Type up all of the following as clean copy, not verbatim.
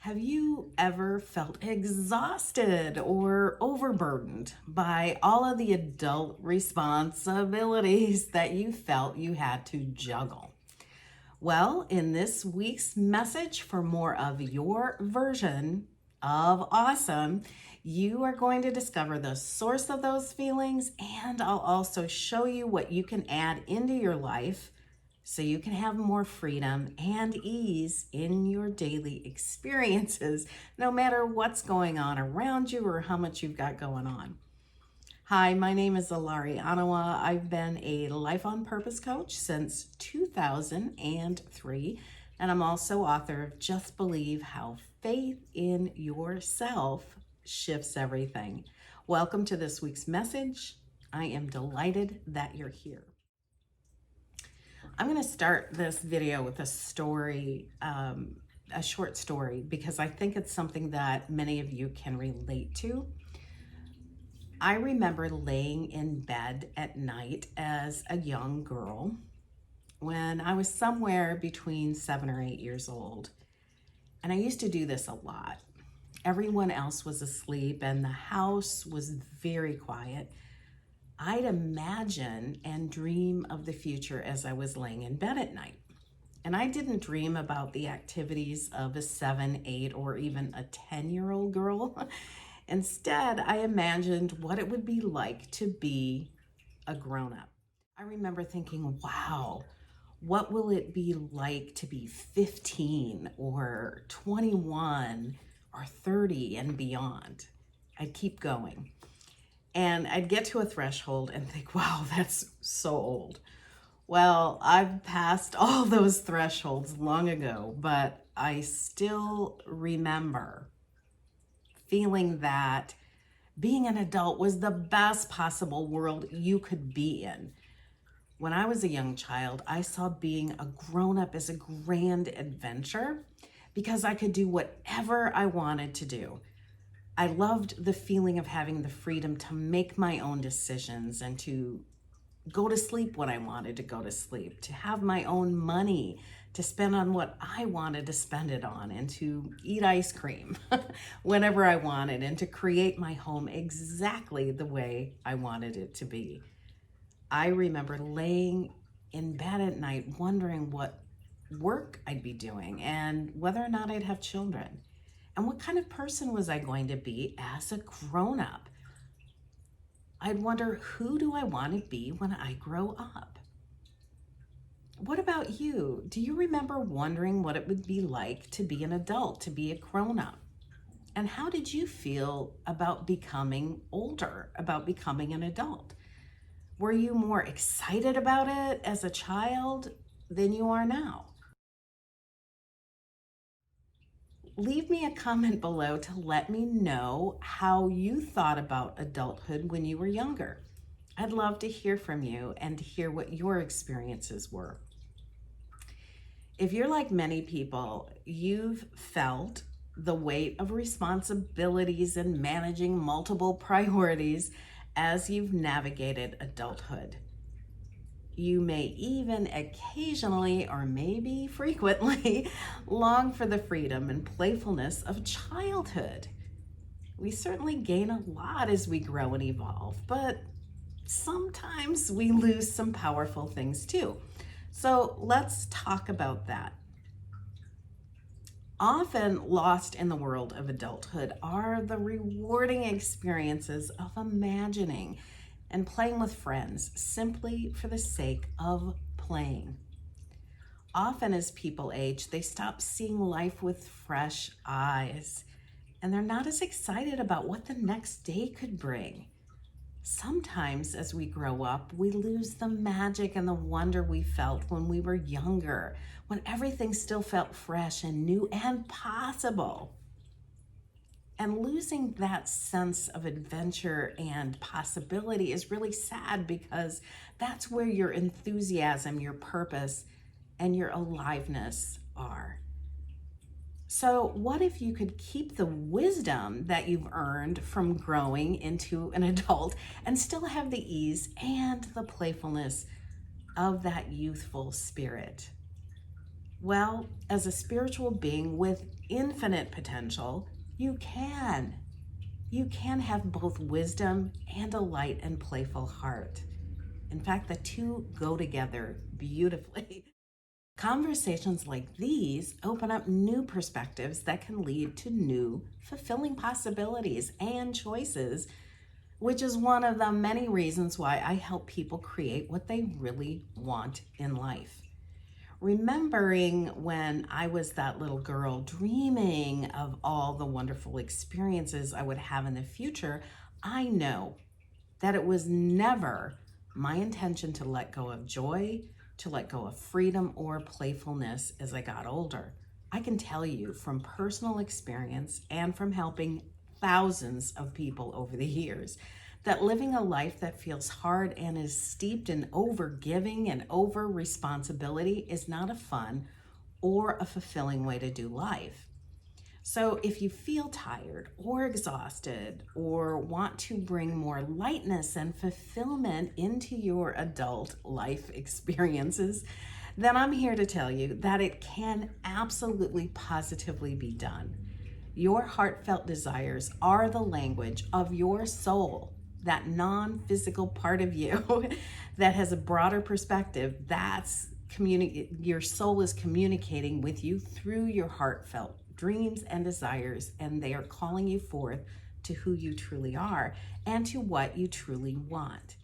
Have you ever felt exhausted or overburdened by all of the adult responsibilities that you felt you had to juggle? Well, in this week's message for more of your version of awesome, you are going to discover the source of those feelings, and I'll also show you what you can add into your life so you can have more freedom and ease in your daily experiences, no matter what's going on around you or how much you've got going on. Hi, my name is Elari, Onawa. I've been a Life on Purpose coach since 2003, and I'm also author of Just Believe How Faith in Yourself Shifts Everything. Welcome to this week's message. I am delighted that you're here. I'm going to start this video with a story, a short story, because I think it's something that many of you can relate to. I remember laying in bed at night as a young girl when I was somewhere between 7 or 8 years old. And I used to do this a lot. Everyone else was asleep and the house was very quiet. I'd imagine and dream of the future as I was laying in bed at night. And I didn't dream about the activities of a 7, 8, or even a 10-year-old girl. Instead, I imagined what it would be like to be a grown-up. I remember thinking, wow, what will it be like to be 15 or 21 or 30 and beyond? I'd keep going. And I'd get to a threshold and think, wow, that's so old. Well, I've passed all those thresholds long ago, but I still remember feeling that being an adult was the best possible world you could be in. When I was a young child, I saw being a grown-up as a grand adventure because I could do whatever I wanted to do. I loved the feeling of having the freedom to make my own decisions and to go to sleep when I wanted to go to sleep, to have my own money to spend on what I wanted to spend it on, and to eat ice cream whenever I wanted, and to create my home exactly the way I wanted it to be. I remember laying in bed at night wondering what work I'd be doing and whether or not I'd have children. And what kind of person was I going to be as a grown-up? I'd wonder, who do I want to be when I grow up? What about you? Do you remember wondering what it would be like to be an adult, to be a grown-up? And how did you feel about becoming older, about becoming an adult? Were you more excited about it as a child than you are now? Leave me a comment below to let me know how you thought about adulthood when you were younger. I'd love to hear from you and to hear what your experiences were. If you're like many people, you've felt the weight of responsibilities and managing multiple priorities as you've navigated adulthood. You may even occasionally, or maybe frequently, long for the freedom and playfulness of childhood. We certainly gain a lot as we grow and evolve, but sometimes we lose some powerful things too. So let's talk about that. Often lost in the world of adulthood are the rewarding experiences of imagining and playing with friends simply for the sake of playing. Often as people age, they stop seeing life with fresh eyes, and they're not as excited about what the next day could bring. Sometimes as we grow up, we lose the magic and the wonder we felt when we were younger, when everything still felt fresh and new and possible. And losing that sense of adventure and possibility is really sad, because that's where your enthusiasm, your purpose, and your aliveness are. So what if you could keep the wisdom that you've earned from growing into an adult and still have the ease and the playfulness of that youthful spirit? Well, as a spiritual being with infinite potential, you can. You can have both wisdom and a light and playful heart. In fact, the two go together beautifully. Conversations like these open up new perspectives that can lead to new, fulfilling possibilities and choices, which is one of the many reasons why I help people create what they really want in life. Remembering when I was that little girl dreaming of all the wonderful experiences I would have in the future, I know that it was never my intention to let go of joy, to let go of freedom or playfulness as I got older. I can tell you from personal experience and from helping thousands of people over the years that living a life that feels hard and is steeped in over giving and over responsibility is not a fun or a fulfilling way to do life. So, if you feel tired or exhausted or want to bring more lightness and fulfillment into your adult life experiences, then I'm here to tell you that it can absolutely positively be done. Your heartfelt desires are the language of your soul, that non physical part of you that has a broader perspective. Your soul is communicating with you through your heartfelt dreams and desires, and they are calling you forth to who you truly are and to what you truly want.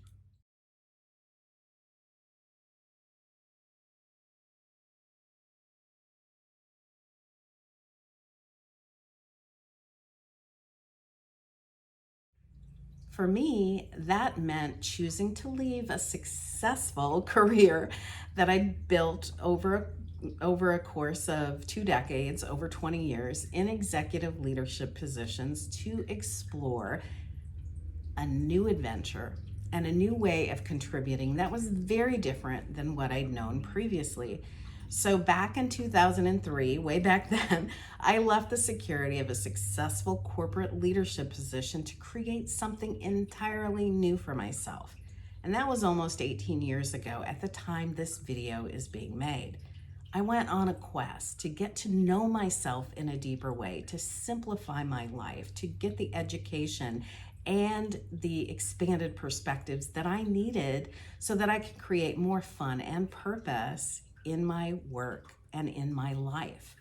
For me, that meant choosing to leave a successful career that I'd built over a course of 2 decades, over 20 years, in executive leadership positions to explore a new adventure and a new way of contributing that was very different than what I'd known previously. So, back in 2003, way back then, I left the security of a successful corporate leadership position to create something entirely new for myself. And that was almost 18 years ago at the time this video is being made. I went on a quest to get to know myself in a deeper way, to simplify my life, to get the education and the expanded perspectives that I needed so that I could create more fun and purpose in my work and in my life.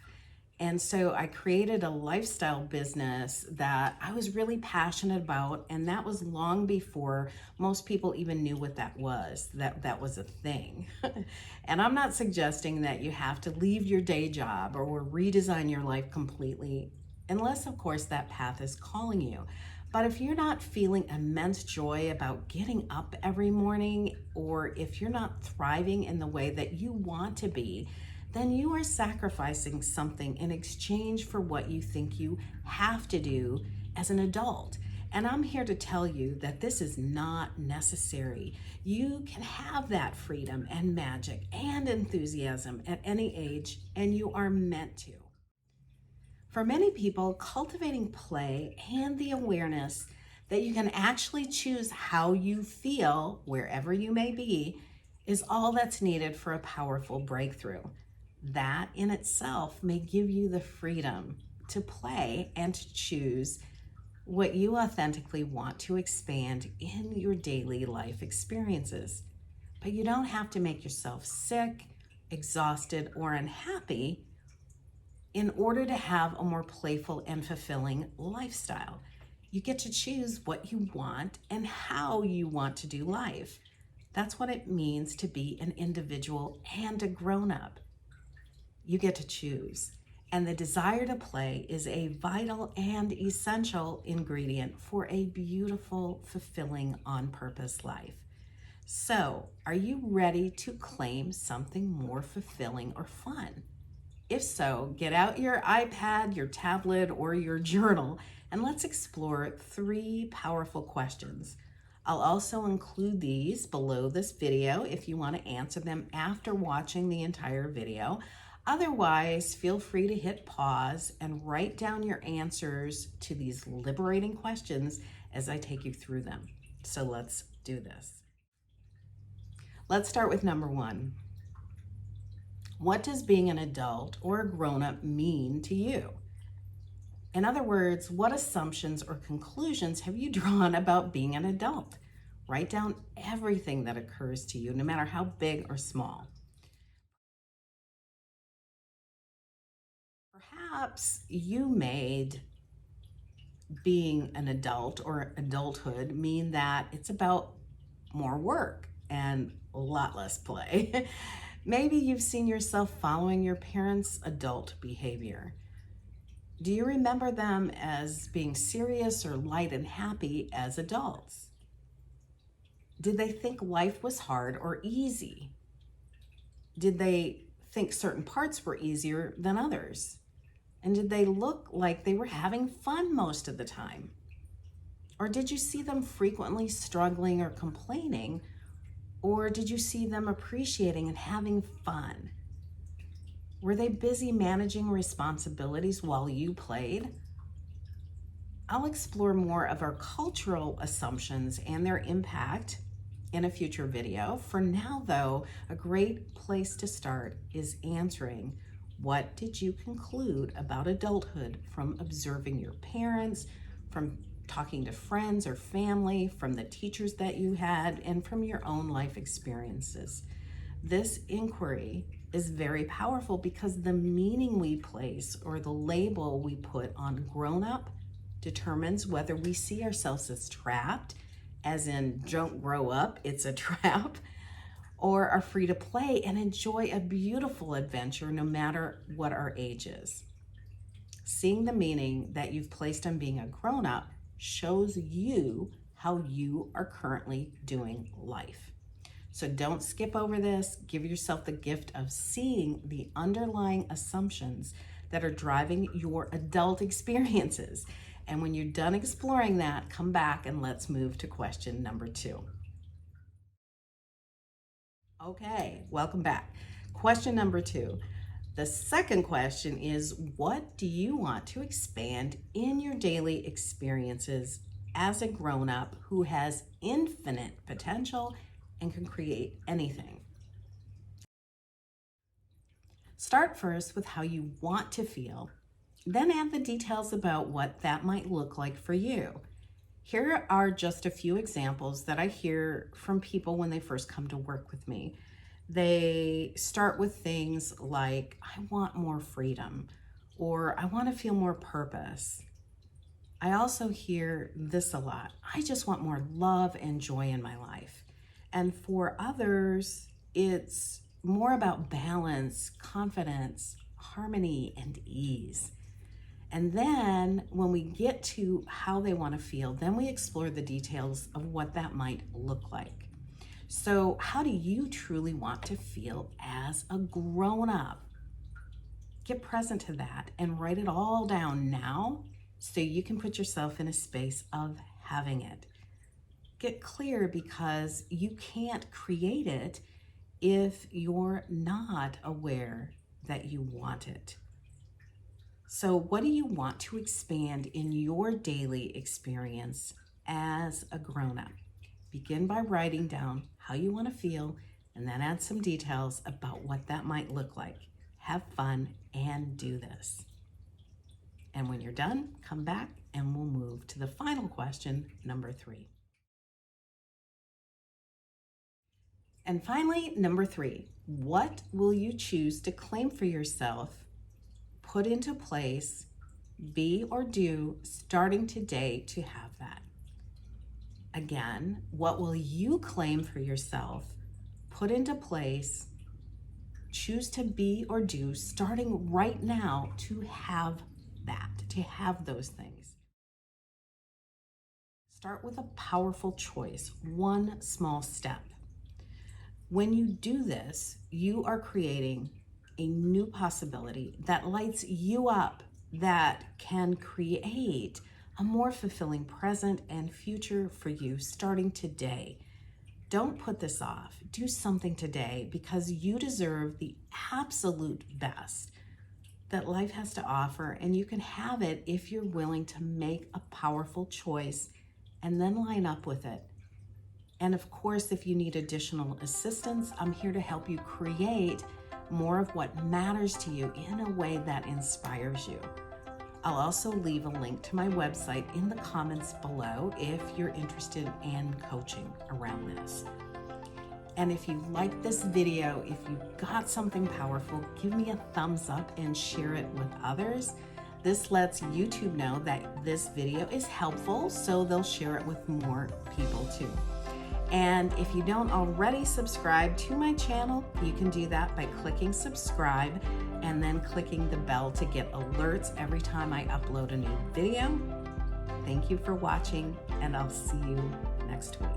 And so I created a lifestyle business that I was really passionate about, and that was long before most people even knew what that was a thing. And I'm not suggesting that you have to leave your day job or redesign your life completely, unless, of course, that path is calling you. But if you're not feeling immense joy about getting up every morning, or if you're not thriving in the way that you want to be, then you are sacrificing something in exchange for what you think you have to do as an adult. And I'm here to tell you that this is not necessary. You can have that freedom and magic and enthusiasm at any age, and you are meant to. For many people, cultivating play and the awareness that you can actually choose how you feel wherever you may be is all that's needed for a powerful breakthrough. That in itself may give you the freedom to play and to choose what you authentically want to expand in your daily life experiences. But you don't have to make yourself sick, exhausted, or unhappy in order to have a more playful and fulfilling lifestyle. You get to choose what you want and how you want to do life. That's what it means to be an individual and a grown-up. You get to choose. And the desire to play is a vital and essential ingredient for a beautiful, fulfilling, on-purpose life. So, are you ready to claim something more fulfilling or fun? If so, get out your iPad, your tablet, or your journal, and let's explore 3 powerful questions. I'll also include these below this video if you want to answer them after watching the entire video. Otherwise, feel free to hit pause and write down your answers to these liberating questions as I take you through them. So let's do this. Let's start with number 1. What does being an adult or a grown-up mean to you? In other words, what assumptions or conclusions have you drawn about being an adult? Write down everything that occurs to you, no matter how big or small. Perhaps you made being an adult or adulthood mean that it's about more work and a lot less play. Maybe you've seen yourself following your parents' adult behavior. Do you remember them as being serious or light and happy as adults? Did they think life was hard or easy? Did they think certain parts were easier than others? And did they look like they were having fun most of the time? Or did you see them frequently struggling or complaining? Or did you see them appreciating and having fun? Were they busy managing responsibilities while you played? I'll explore more of our cultural assumptions and their impact in a future video. For now, though, a great place to start is answering, what did you conclude about adulthood from observing your parents, from talking to friends or family, from the teachers that you had, and from your own life experiences? This inquiry is very powerful because the meaning we place or the label we put on grown-up determines whether we see ourselves as trapped, as in don't grow up, it's a trap, or are free to play and enjoy a beautiful adventure no matter what our age is. Seeing the meaning that you've placed on being a grown-up shows you how you are currently doing life. So don't skip over this. Give yourself the gift of seeing the underlying assumptions that are driving your adult experiences. And when you're done exploring that, come back and let's move to question number 2. Okay, welcome back. Question number 2. The second question is, what do you want to expand in your daily experiences as a grown-up who has infinite potential and can create anything? Start first with how you want to feel, then add the details about what that might look like for you. Here are just a few examples that I hear from people when they first come to work with me. They start with things like, I want more freedom, or I want to feel more purpose. I also hear this a lot. I just want more love and joy in my life. And for others, it's more about balance, confidence, harmony, and ease. And then when we get to how they want to feel, then we explore the details of what that might look like. So how do you truly want to feel as a grown-up? Get present to that and write it all down now so you can put yourself in a space of having it. Get clear, because you can't create it if you're not aware that you want it. So what do you want to expand in your daily experience as a grown-up? Begin by writing down how you want to feel and then add some details about what that might look like. Have fun and do this. And when you're done, come back and we'll move to the final question, number 3. And finally, number 3, what will you choose to claim for yourself, put into place, be or do starting today to have that? Again, what will you claim for yourself, put into place, choose to be or do starting right now to have that, to have those things? Start with a powerful choice, one small step. When you do this, you are creating a new possibility that lights you up, that can create a more fulfilling present and future for you starting today. Don't put this off. Do something today, because you deserve the absolute best that life has to offer, and you can have it if you're willing to make a powerful choice and then line up with it. And of course, if you need additional assistance, I'm here to help you create more of what matters to you in a way that inspires you. I'll also leave a link to my website in the comments below if you're interested in coaching around this. And if you like this video, if you got something powerful, give me a thumbs up and share it with others. This lets YouTube know that this video is helpful, so they'll share it with more people too. And if you don't already subscribe to my channel, you can do that by clicking subscribe and then clicking the bell to get alerts every time I upload a new video. Thank you for watching, and I'll see you next week.